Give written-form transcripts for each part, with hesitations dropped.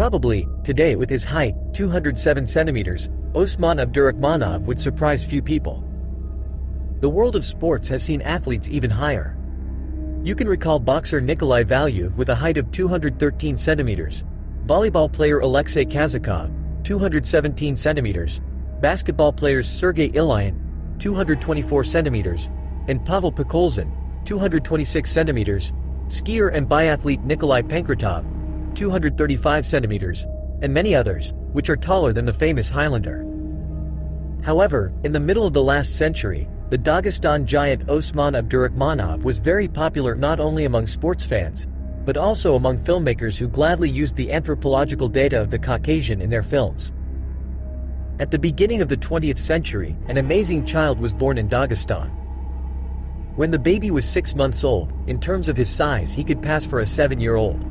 Probably, today with his height, 207 centimeters, Osman Abdurakhmanov would surprise few people. The world of sports has seen athletes even higher. You can recall boxer Nikolai Valuev with a height of 213 centimeters, volleyball player Alexei Kazakov, 217 centimeters, basketball players Sergei Ilyin, 224 centimeters, and Pavel Pokolzin, 226 centimeters, skier and biathlete Nikolai Pankratov, 235 centimeters, and many others, which are taller than the famous Highlander. However, in the middle of the last century, the Dagestan giant Osman Abdurakhmanov was very popular not only among sports fans, but also among filmmakers who gladly used the anthropological data of the Caucasian in their films. At the beginning of the 20th century, an amazing child was born in Dagestan. When the baby was 6 months old, in terms of his size he could pass for a 7-year-old.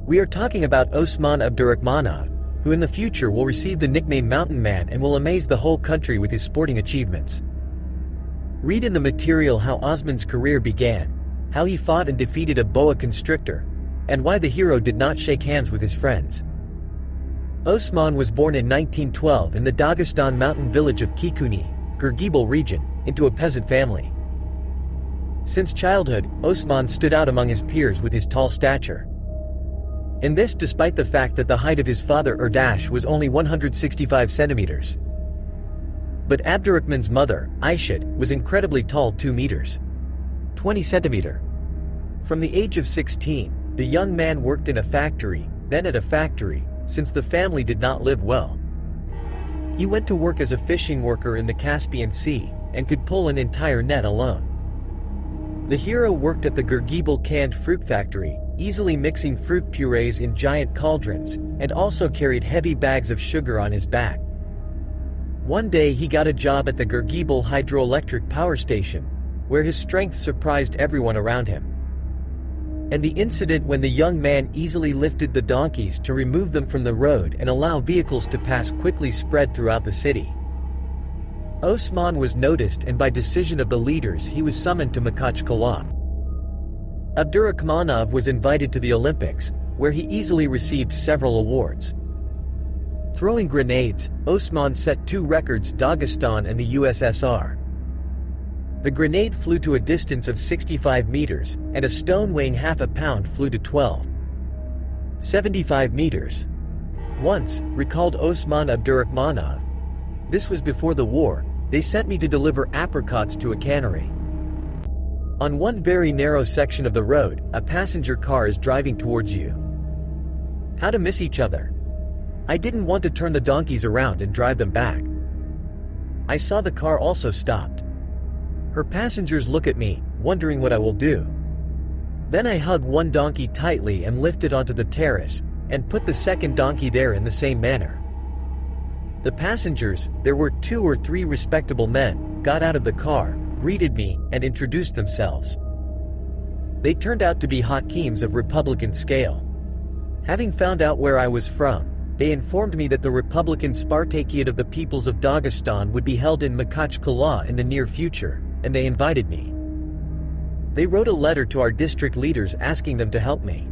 We are talking about Osman Abdurakhmanov, who in the future will receive the nickname Mountain Man and will amaze the whole country with his sporting achievements. Read in the material how Osman's career began, how he fought and defeated a boa constrictor, and why the hero did not shake hands with his friends. Osman was born in 1912 in the Dagestan mountain village of Kikuni, Gurgibal region, into a peasant family. Since childhood, Osman stood out among his peers with his tall stature. And this despite the fact that the height of his father Erdash was only 165 centimeters. But Abdurakhman's mother, Aishat, was incredibly tall, 2 meters. 20 centimeter. From the age of 16, the young man worked in a factory, then at a factory, since the family did not live well. He went to work as a fishing worker in the Caspian Sea, and could pull an entire net alone. The hero worked at the Gurgibal canned fruit factory, easily mixing fruit purees in giant cauldrons, and also carried heavy bags of sugar on his back. One day he got a job at the Gurgibal hydroelectric power station, where his strength surprised everyone around him. And the incident when the young man easily lifted the donkeys to remove them from the road and allow vehicles to pass quickly spread throughout the city. Osman was noticed, and by decision of the leaders he was summoned to Makhachkala. Abdurakhmanov was invited to the Olympics, where he easily received several awards. Throwing grenades, Osman set 2 records: Dagestan and the USSR. The grenade flew to a distance of 65 meters, and a stone weighing half a pound flew to 75 meters. Once, recalled Osman Abdurakhmanov, this was before the war, they sent me to deliver apricots to a cannery. On one very narrow section of the road, a passenger car is driving towards you. How to miss each other? I didn't want to turn the donkeys around and drive them back. I saw the car also stopped. Her passengers look at me, wondering what I will do. Then I hug one donkey tightly and lift it onto the terrace, and put the second donkey there in the same manner. The passengers, there were 2 or 3 respectable men, got out of the car, greeted me, and introduced themselves. They turned out to be Hakims of Republican scale. Having found out where I was from, they informed me that the Republican Spartakiad of the peoples of Dagestan would be held in Makhachkala in the near future, and they invited me. They wrote a letter to our district leaders asking them to help me.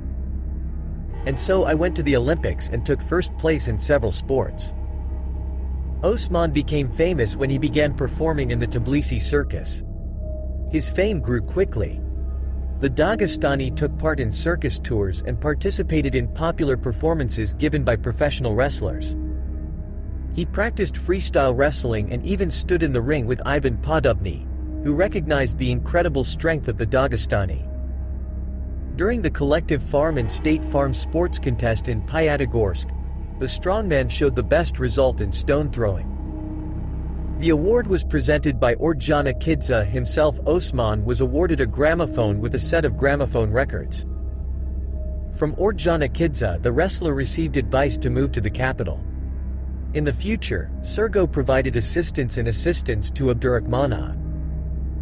And so I went to the Olympics and took first place in several sports. Osman became famous when he began performing in the Tbilisi circus. His fame grew quickly. The Dagestani took part in circus tours and participated in popular performances given by professional wrestlers. He practiced freestyle wrestling and even stood in the ring with Ivan Podobny, who recognized the incredible strength of the Dagestani. During the collective farm and state farm sports contest in Pyatigorsk, the strongman showed the best result in stone throwing. The award was presented by Orjana Kidza himself. Osman was awarded a gramophone with a set of gramophone records. From Orjana Kidza, the wrestler received advice to move to the capital. In the future, Sergo provided assistance to Abdurakhmanov.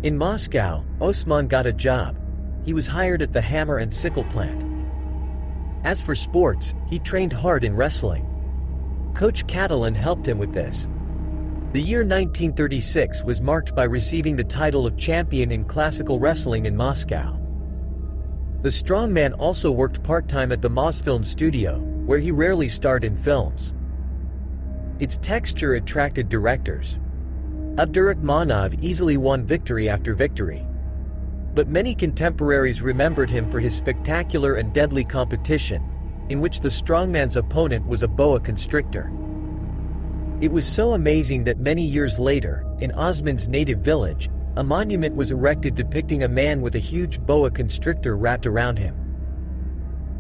In Moscow, Osman got a job. He was hired at the hammer and sickle plant. As for sports, he trained hard in wrestling. Coach Catalin helped him with this. The year 1936 was marked by receiving the title of champion in classical wrestling in Moscow. The strongman also worked part-time at the Mosfilm studio, where he rarely starred in films. Its texture attracted directors. Abdurakhmanov easily won victory after victory. But many contemporaries remembered him for his spectacular and deadly competition, in which the strongman's opponent was a boa constrictor. It was so amazing that many years later, in Osman's native village, a monument was erected depicting a man with a huge boa constrictor wrapped around him.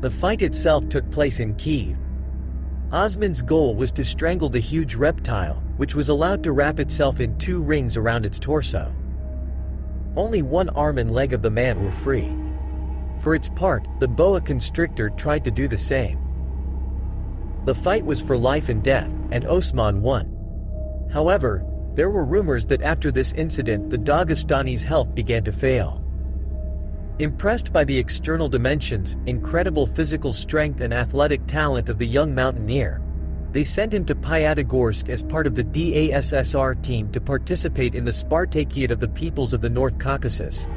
The fight itself took place in Kyiv. Osman's goal was to strangle the huge reptile, which was allowed to wrap itself in 2 rings around its torso. Only one arm and leg of the man were free. For its part, the boa constrictor tried to do the same. The fight was for life and death, and Osman won. However, there were rumors that after this incident the Dagestani's health began to fail. Impressed by the external dimensions, incredible physical strength and athletic talent of the young mountaineer, they sent him to Pyatigorsk as part of the DASSR team to participate in the Spartakiad of the peoples of the North Caucasus.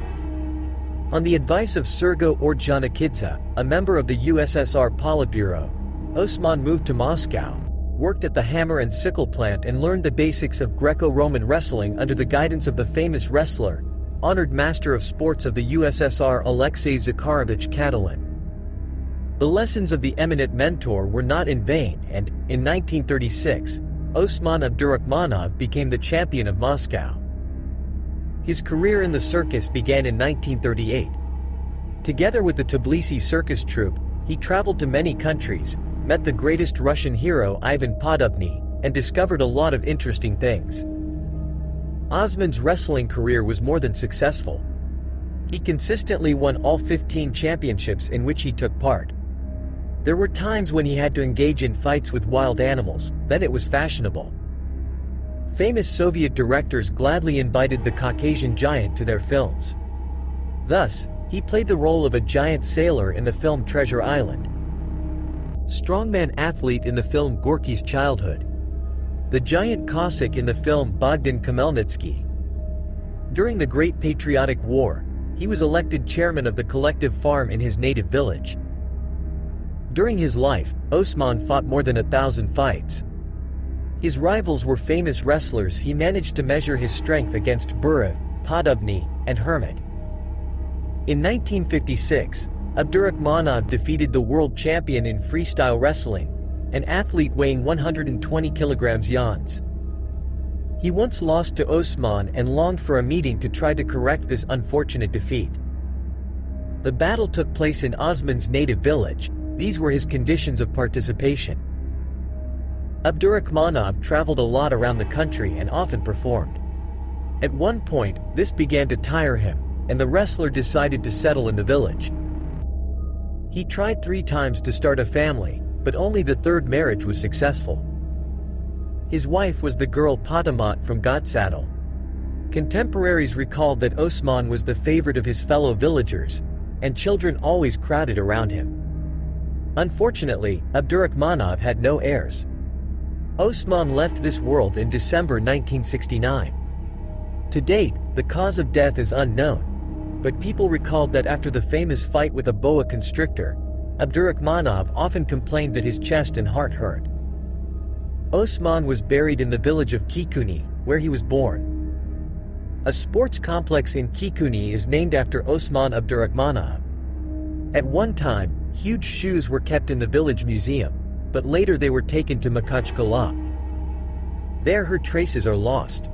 On the advice of Sergo Ordzhonikidze, a member of the USSR Politburo, Osman moved to Moscow, worked at the hammer and sickle plant and learned the basics of Greco-Roman wrestling under the guidance of the famous wrestler, honored master of sports of the USSR Alexei Zakharovich Katalin. The lessons of the eminent mentor were not in vain and, in 1936, Osman Abdurakhmanov became the champion of Moscow. His career in the circus began in 1938. Together with the Tbilisi circus troupe, he traveled to many countries, met the greatest Russian hero Ivan Podubny, and discovered a lot of interesting things. Osman's wrestling career was more than successful. He consistently won all 15 championships in which he took part. There were times when he had to engage in fights with wild animals, then it was fashionable. Famous Soviet directors gladly invited the Caucasian giant to their films. Thus, he played the role of a giant sailor in the film Treasure Island. Strongman athlete in the film Gorky's Childhood. The giant Cossack in the film Bogdan Khmelnytsky. During the Great Patriotic War, he was elected chairman of the collective farm in his native village. During his life, Osman fought more than 1,000 fights. His rivals were famous wrestlers. He managed to measure his strength against Burov, Podubny, and Hermit. In 1956, Abdurakhmanov defeated the world champion in freestyle wrestling, an athlete weighing 120 kilograms yans. He once lost to Osman and longed for a meeting to try to correct this unfortunate defeat. The battle took place in Osman's native village. These were his conditions of participation. Abdurakhmanov traveled a lot around the country and often performed. At one point, this began to tire him, and the wrestler decided to settle in the village. He tried 3 times to start a family, but only the 3rd marriage was successful. His wife was the girl Patamat from Gotsadal. Contemporaries recalled that Osman was the favorite of his fellow villagers, and children always crowded around him. Unfortunately, Abdurakhmanov had no heirs. Osman left this world in December 1969. To date, the cause of death is unknown, but people recalled that after the famous fight with a boa constrictor, Abdurakhmanov often complained that his chest and heart hurt. Osman was buried in the village of Kikuni, where he was born. A sports complex in Kikuni is named after Osman Abdurakhmanov. At one time, huge shoes were kept in the village museum, but later they were taken to Makhachkala. There her traces are lost.